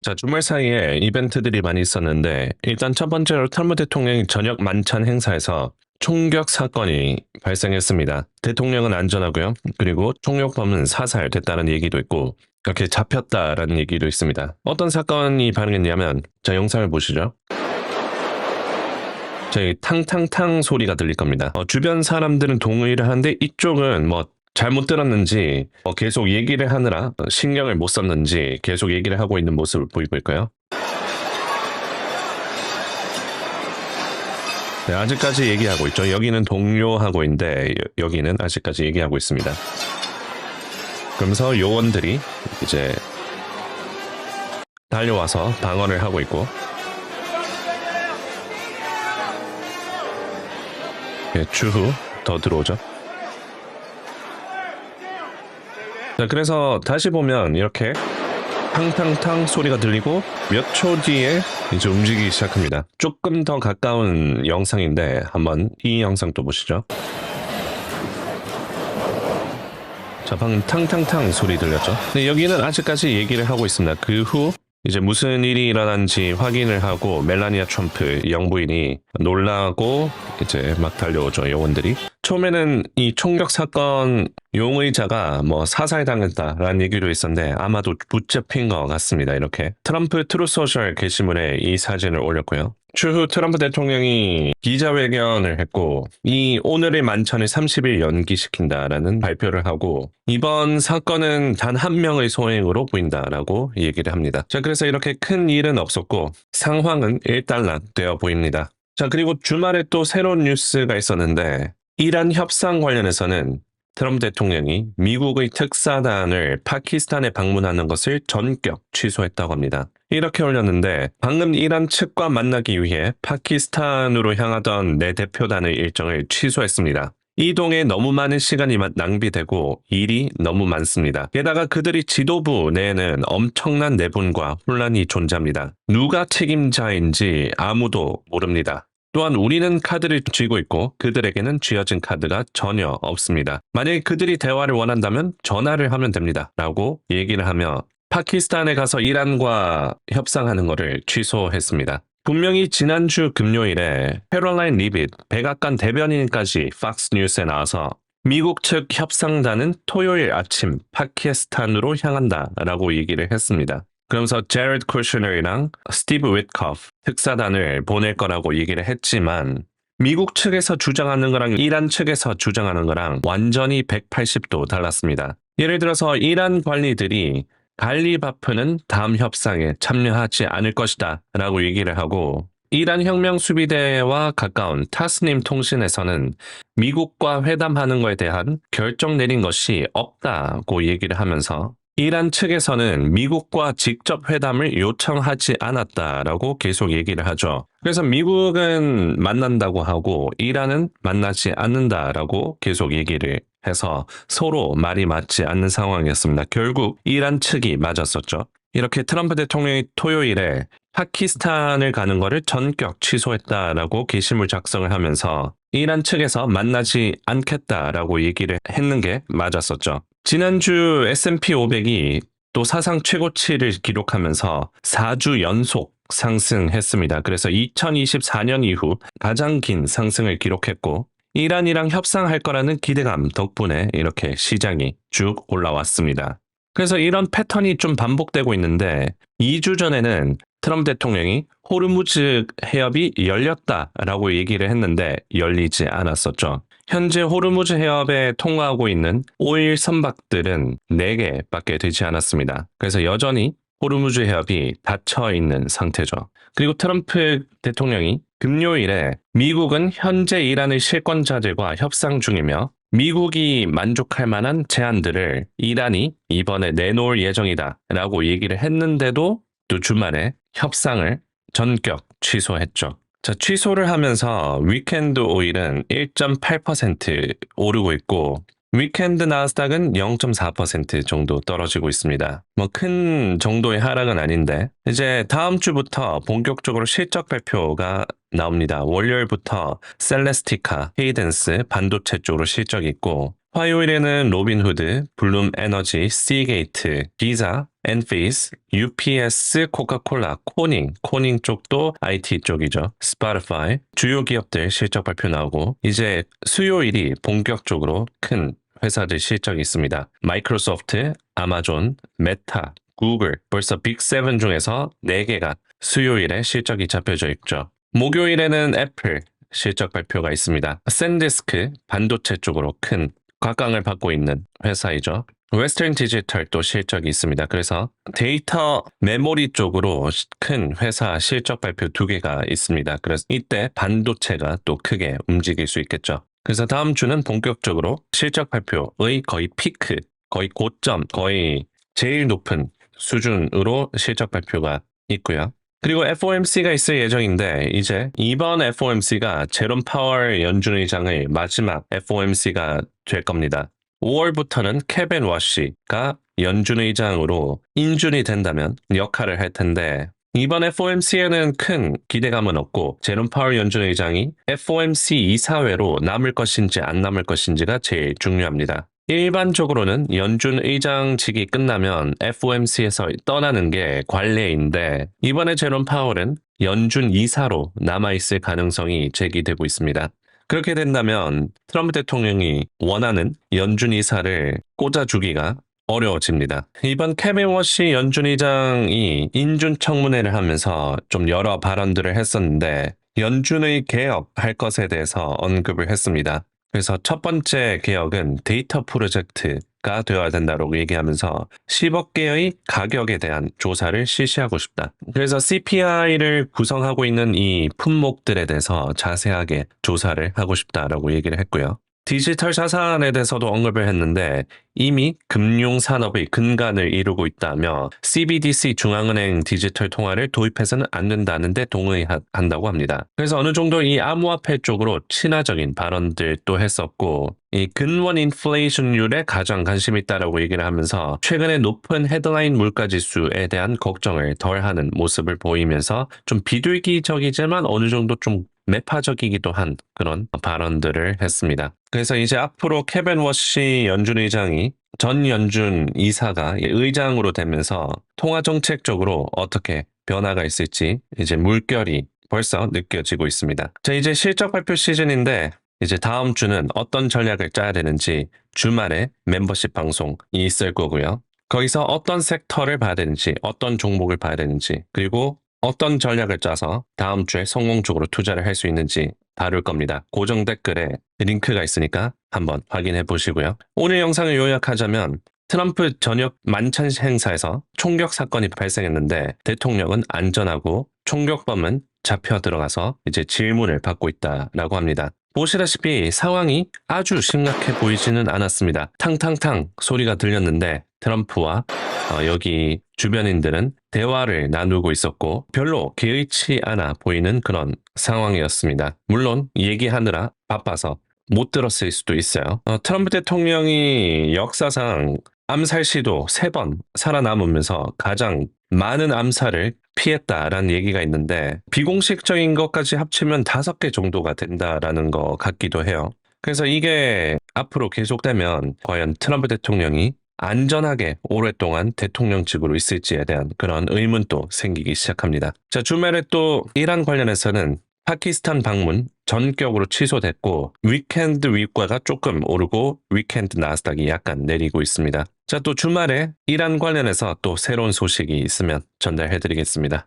자, 주말 사이에 이벤트들이 많이 있었는데, 일단 첫 번째로 트럼프 대통령이 저녁 만찬 행사에서 총격 사건이 발생했습니다. 대통령은 안전하고요. 그리고 총격범은 사살됐다는 얘기도 있고, 이렇게 잡혔다라는 얘기도 있습니다. 어떤 사건이 발생했냐면, 자, 영상을 보시죠. 저희 탕탕탕 소리가 들릴 겁니다. 주변 사람들은 동의를 하는데 이쪽은 뭐 잘못 들었는지 계속 얘기를 하느라 신경을 못 썼는지 계속 얘기를 하고 있는 모습을 보이고 있고요. 네, 아직까지 얘기하고 있죠. 여기는 동료하고 있는데 여기는 아직까지 얘기하고 있습니다. 그러면서 요원들이 이제 달려와서 방어를 하고 있고, 네, 추후 더 들어오죠. 자, 그래서 다시 보면 이렇게 탕탕탕 소리가 들리고 몇 초 뒤에 이제 움직이기 시작합니다. 조금 더 가까운 영상인데 한번 이 영상 또 보시죠. 자, 방금 탕탕탕 소리 들렸죠? 근데 여기는 아직까지 얘기를 하고 있습니다. 그 후 이제 무슨 일이 일어난지 확인을 하고 멜라니아 트럼프 영부인이 놀라고 이제 막 달려오죠, 요원들이. 처음에는 이 총격 사건 용의자가 뭐 사살당했다라는 얘기도 있었는데 아마도 붙잡힌 것 같습니다. 이렇게 트럼프 트루소셜 게시물에 이 사진을 올렸고요. 추후 트럼프 대통령이 기자회견을 했고 이 오늘의 만찬을 30일 연기시킨다라는 발표를 하고 이번 사건은 단 한 명의 소행으로 보인다라고 얘기를 합니다. 자, 그래서 이렇게 큰 일은 없었고 상황은 일단락되어 보입니다. 자, 그리고 주말에 또 새로운 뉴스가 있었는데 이란 협상 관련해서는 트럼프 대통령이 미국의 특사단을 파키스탄에 방문하는 것을 전격 취소했다고 합니다. 이렇게 올렸는데 방금 이란 측과 만나기 위해 파키스탄으로 향하던 내 대표단의 일정을 취소했습니다. 이동에 너무 많은 시간이 낭비되고 일이 너무 많습니다. 게다가 그들이 지도부 내에는 엄청난 내분과 혼란이 존재합니다. 누가 책임자인지 아무도 모릅니다. 또한 우리는 카드를 쥐고 있고 그들에게는 쥐어진 카드가 전혀 없습니다. 만약에 그들이 대화를 원한다면 전화를 하면 됩니다. 라고 얘기를 하며 파키스탄에 가서 이란과 협상하는 것을 취소했습니다. 분명히 지난주 금요일에 캐롤라인 리빗 백악관 대변인까지 팍스 뉴스에 나와서 미국 측 협상단은 토요일 아침 파키스탄으로 향한다라고 얘기를 했습니다. 그러면서 제레드 쿠셔너랑 스티브 윗커프 특사단을 보낼 거라고 얘기를 했지만 미국 측에서 주장하는 거랑 이란 측에서 주장하는 거랑 완전히 180도 달랐습니다. 예를 들어서 이란 관리들이 갈리바프는 다음 협상에 참여하지 않을 것이다 라고 얘기를 하고 이란 혁명수비대와 가까운 타스님 통신에서는 미국과 회담하는 것에 대한 결정 내린 것이 없다고 얘기를 하면서 이란 측에서는 미국과 직접 회담을 요청하지 않았다라고 계속 얘기를 하죠. 그래서 미국은 만난다고 하고 이란은 만나지 않는다라고 계속 얘기를 해서 서로 말이 맞지 않는 상황이었습니다. 결국 이란 측이 맞았었죠. 이렇게 트럼프 대통령이 토요일에 파키스탄을 가는 거를 전격 취소했다라고 게시물 작성을 하면서 이란 측에서 만나지 않겠다라고 얘기를 했는 게 맞았었죠. 지난주 S&P 500이 또 사상 최고치를 기록하면서 4주 연속 상승했습니다. 그래서 2024년 이후 가장 긴 상승을 기록했고 이란이랑 협상할 거라는 기대감 덕분에 이렇게 시장이 쭉 올라왔습니다. 그래서 이런 패턴이 좀 반복되고 있는데 2주 전에는 트럼프 대통령이 호르무즈 해협이 열렸다라고 얘기를 했는데 열리지 않았었죠. 현재 호르무즈 해협에 통과하고 있는 오일 선박들은 4개밖에 되지 않았습니다. 그래서 여전히 호르무즈 해협이 닫혀 있는 상태죠. 그리고 트럼프 대통령이 금요일에 미국은 현재 이란의 실권자들과 협상 중이며 미국이 만족할 만한 제안들을 이란이 이번에 내놓을 예정이다 라고 얘기를 했는데도 또 주말에 협상을 전격 취소했죠. 자, 취소를 하면서 위켄드 오일은 1.8% 오르고 있고 위켄드 나스닥은 0.4% 정도 떨어지고 있습니다. 뭐 큰 정도의 하락은 아닌데 이제 다음 주부터 본격적으로 실적 발표가 나옵니다. 월요일부터 셀레스티카, 헤이덴스, 반도체 쪽으로 실적이 있고 화요일에는 로빈후드, 블룸 에너지, 시게이트, 기자, 엔피스, UPS, 코카콜라, 코닝 쪽도 IT 쪽이죠. 스포티파이, 주요 기업들 실적 발표 나오고 이제 수요일이 본격적으로 큰 회사들 실적이 있습니다. 마이크로소프트, 아마존, 메타, 구글, 벌써 빅7 중에서 4개가 수요일에 실적이 잡혀져 있죠. 목요일에는 애플 실적 발표가 있습니다. 샌디스크, 반도체 쪽으로 큰 곽강을 받고 있는 회사이죠. 웨스턴 디지털 또 실적이 있습니다. 그래서 데이터 메모리 쪽으로 큰 회사 실적 발표 2개가 있습니다. 그래서 이때 반도체가 또 크게 움직일 수 있겠죠. 그래서 다음 주는 본격적으로 실적 발표의 거의 피크, 거의 고점, 거의 제일 높은 수준으로 실적 발표가 있고요. 그리고 FOMC가 있을 예정인데 이제 이번 FOMC가 제롬 파월 연준 의장의 마지막 FOMC가 될 겁니다. 5월부터는 케빈 워시가 연준 의장으로 인준이 된다면 역할을 할 텐데 이번 FOMC에는 큰 기대감은 없고 제롬 파월 연준 의장이 FOMC 이사회로 남을 것인지 안 남을 것인지가 제일 중요합니다. 일반적으로는 연준 의장직이 끝나면 FOMC에서 떠나는 게 관례인데 이번에 제롬 파월은 연준 이사로 남아있을 가능성이 제기되고 있습니다. 그렇게 된다면 트럼프 대통령이 원하는 연준 이사를 꽂아주기가 어려워집니다. 이번 케빈 워시 연준 의장이 인준 청문회를 하면서 좀 여러 발언들을 했었는데 연준의 개혁할 것에 대해서 언급을 했습니다. 그래서 첫 번째 개혁은 데이터 프로젝트가 되어야 된다고 얘기하면서 10억 개의 가격에 대한 조사를 실시하고 싶다. 그래서 CPI를 구성하고 있는 이 품목들에 대해서 자세하게 조사를 하고 싶다라고 얘기를 했고요. 디지털 자산에 대해서도 언급을 했는데 이미 금융산업의 근간을 이루고 있다며 CBDC 중앙은행 디지털 통화를 도입해서는 안 된다는데 동의한다고 합니다. 그래서 어느 정도 이 암호화폐 쪽으로 친화적인 발언들도 했었고 이 근원 인플레이션율에 가장 관심이 있다라고 얘기를 하면서 최근에 높은 헤드라인 물가지수에 대한 걱정을 덜하는 모습을 보이면서 좀 비둘기적이지만 어느 정도 좀 매파적이기도 한 그런 발언들을 했습니다. 그래서 이제 앞으로 케빈 워시 연준 의장이 전 연준 이사가 의장으로 되면서 통화정책적으로 어떻게 변화가 있을지 이제 물결이 벌써 느껴지고 있습니다. 자, 이제 실적 발표 시즌인데 이제 다음 주는 어떤 전략을 짜야 되는지 주말에 멤버십 방송이 있을 거고요. 거기서 어떤 섹터를 봐야 되는지, 어떤 종목을 봐야 되는지, 그리고 어떤 전략을 짜서 다음 주에 성공적으로 투자를 할 수 있는지 다룰 겁니다. 고정 댓글에 링크가 있으니까 한번 확인해 보시고요. 오늘 영상을 요약하자면 트럼프 저녁 만찬 행사에서 총격 사건이 발생했는데 대통령은 안전하고 총격범은 잡혀 들어가서 이제 질문을 받고 있다라고 합니다. 보시다시피 상황이 아주 심각해 보이지는 않았습니다. 탕탕탕 소리가 들렸는데 트럼프와 여기 주변인들은 대화를 나누고 있었고 별로 개의치 않아 보이는 그런 상황이었습니다. 물론 얘기하느라 바빠서 못 들었을 수도 있어요. 트럼프 대통령이 역사상 암살 시도 3번 살아남으면서 가장 많은 암살을 피했다라는 얘기가 있는데 비공식적인 것까지 합치면 5개 정도가 된다라는 것 같기도 해요. 그래서 이게 앞으로 계속되면 과연 트럼프 대통령이 안전하게 오랫동안 대통령직으로 있을지에 대한 그런 의문도 생기기 시작합니다. 자, 주말에 또 이란 관련해서는 파키스탄 방문 전격으로 취소됐고 위켄드 위가가 조금 오르고 위켄드 나스닥이 약간 내리고 있습니다. 자, 또 주말에 이란 관련해서 또 새로운 소식이 있으면 전달해드리겠습니다.